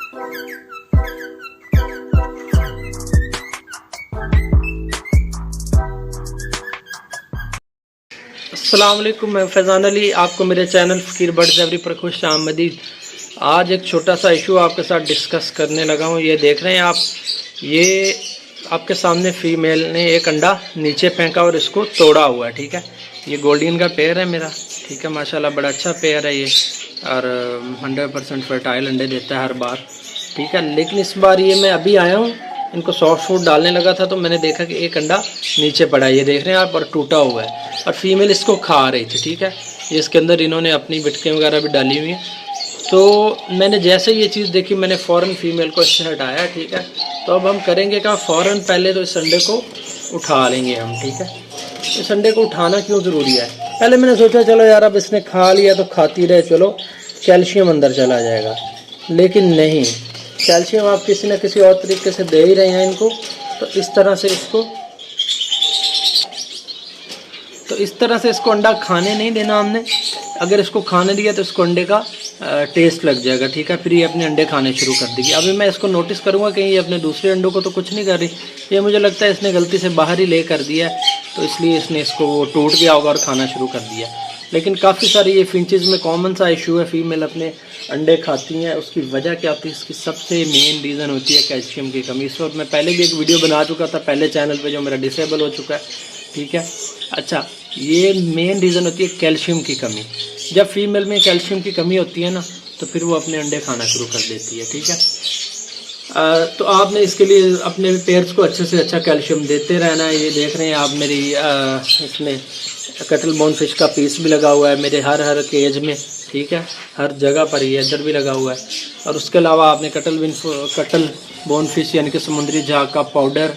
अस्सलाम वालेकुम, मैं फैज़ान अली, आपको मेरे चैनल फ़कीर बर्ड्स एवरी पर खुश आमदीद। आज एक छोटा सा इशू आपके साथ डिस्कस करने लगा हूँ। ये देख रहे हैं आप, ये आपके सामने फ़ीमेल ने एक अंडा नीचे फेंका और इसको तोड़ा हुआ है। ठीक है, ये गोल्डन का पेयर है मेरा। ठीक है, माशाल्लाह बड़ा अच्छा पेयर है ये, और 100% फर्टाइल अंडे देता है हर बार। ठीक है, लेकिन इस बार ये मैं अभी आया हूँ, इनको सॉफ्ट फूड डालने लगा था तो मैंने देखा कि एक अंडा नीचे पड़ा है, ये देख रहे हैं आप, और टूटा हुआ है, और फीमेल इसको खा रही थी। ठीक है, ये इसके अंदर इन्होंने अपनी बिटकें वगैरह भी डाली हुई हैं। तो मैंने जैसे ये चीज़ देखी, मैंने फ़ौरन फीमेल को इससे हटाया। ठीक है, तो अब हम करेंगे क्या, फ़ौरन पहले तो इस अंडे को उठा लेंगे हम। ठीक है, इस अंडे को उठाना क्यों ज़रूरी है? पहले मैंने सोचा चलो यार, अब इसने खा लिया तो खाती रहे, चलो कैल्शियम अंदर चला जाएगा, लेकिन नहीं, कैल्शियम आप किसी न किसी और तरीके से दे ही रहे हैं इनको। तो इस तरह से इसको अंडा खाने नहीं देना हमने। अगर इसको खाने दिया तो इसको अंडे का टेस्ट लग जाएगा। ठीक है, फिर ये अपने अंडे खाने शुरू कर देगी। अभी मैं इसको नोटिस करूँगा कि ये अपने दूसरे अंडों को तो कुछ नहीं कर रही, ये मुझे लगता है इसने गलती से बाहर ही ले कर दिया है, तो इसलिए इसने इसको वो टूट गया होगा और खाना शुरू कर दिया। लेकिन काफ़ी सारी ये फिंचेस में कॉमन सा इशू है, फीमेल अपने अंडे खाती हैं। उसकी वजह क्या होती है? इसकी सबसे मेन रीज़न होती है कैल्शियम की कमी। इस वक्त मैं पहले भी एक वीडियो बना चुका था पहले चैनल पे, जो मेरा डिसेबल हो चुका है। ठीक है, अच्छा, ये मेन रीज़न होती है कैल्शियम की कमी। जब फीमेल में कैल्शियम की कमी होती है ना, तो फिर वो अपने अंडे खाना शुरू कर देती है। ठीक है, तो आपने इसके लिए अपने पेयर्स को अच्छे से अच्छा कैल्शियम देते रहना है। ये देख रहे हैं आप, मेरी इसमें कटल बोन फिश का पीस भी लगा हुआ है मेरे हर केज में। ठीक है, हर जगह पर ये इधर भी लगा हुआ है। और उसके अलावा आपने कटल बोन फिश यानी कि समुद्री झाग का पाउडर,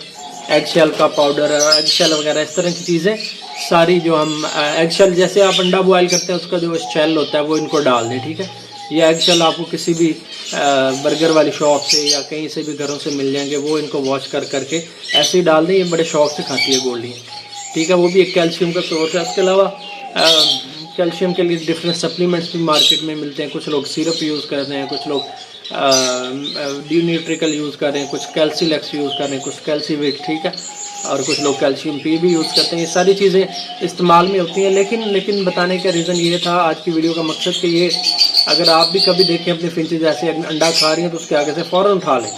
एग शेल का पाउडर, एग शेल वगैरह इस तरह की चीज़ें सारी, जो हम एग शेल जैसे आप अंडा बॉयल करते हैं उसका जो शेल होता है वो इनको डाल दें। ठीक है, ये एग शेल आपको किसी भी बर्गर वाली शॉप से या कहीं से भी घरों से मिल जाएंगे, वो इनको वॉश करके ऐसे ही डाल दें। ये बड़े शौक से खाती है गोल्डी। ठीक है, वो भी एक कैल्शियम का सोर्स है। उसके अलावा कैल्शियम के लिए डिफरेंट सप्लीमेंट्स भी मार्केट में मिलते हैं। कुछ लोग सिरप यूज़ कर रहे हैं, कुछ लोग डी-न्यूट्रिकल यूज़ कर रहे हैं, कुछ कैल्सीलेक्स यूज़ कर रहे हैं, कुछ कैल्सीविट। ठीक है, और कुछ लोग कैल्शियम पी भी यूज़ करते हैं। ये सारी चीज़ें इस्तेमाल में होती हैं। लेकिन बताने का रीज़न ये था आज की वीडियो का मकसद कि ये अगर आप भी कभी देखें अपने फिंचेस ऐसे अंडा खा रही हैं तो उसके आगे से फ़ौरन उठा लें,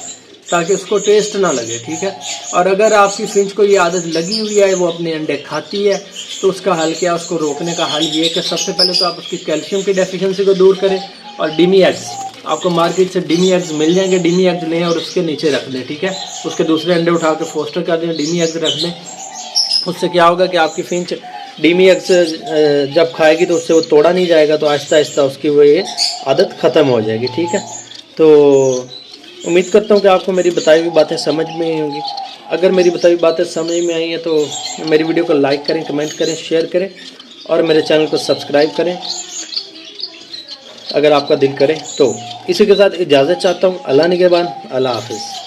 ताकि उसको टेस्ट ना लगे। ठीक है, और अगर आपकी फिंच को ये आदत लगी हुई है, वो अपने अंडे खाती है, तो उसका हल क्या? उसको रोकने का हल ये है कि सबसे पहले तो आप उसकी कैल्शियम की डेफिशिएंसी को दूर करें। और डिमी एग्स, आपको मार्केट से डिमी एग्स मिल जाएंगे, डिमी एग्स लें और उसके नीचे रख दें। ठीक है, उसके दूसरे अंडे उठा के फोस्टर कर दें, डिमी एग्स रख दें। उससे क्या होगा कि आपकी फिंच डिमी एग्स जब खाएगी तो उससे वो तोड़ा नहीं जाएगा, तो आहिस्ता आहिस्ता उसकी वो ये आदत ख़त्म हो जाएगी। ठीक है, तो उम्मीद करता हूँ कि आपको मेरी बताई हुई बातें समझ में आई होंगी। अगर मेरी बताई हुई बातें समझ में आई हैं तो मेरी वीडियो को लाइक करें, कमेंट करें, शेयर करें, और मेरे चैनल को सब्सक्राइब करें अगर आपका दिल करे तो। इसी के साथ इजाज़त चाहता हूँ। अल्लाह निगहबान, अल्लाह हाफिज़।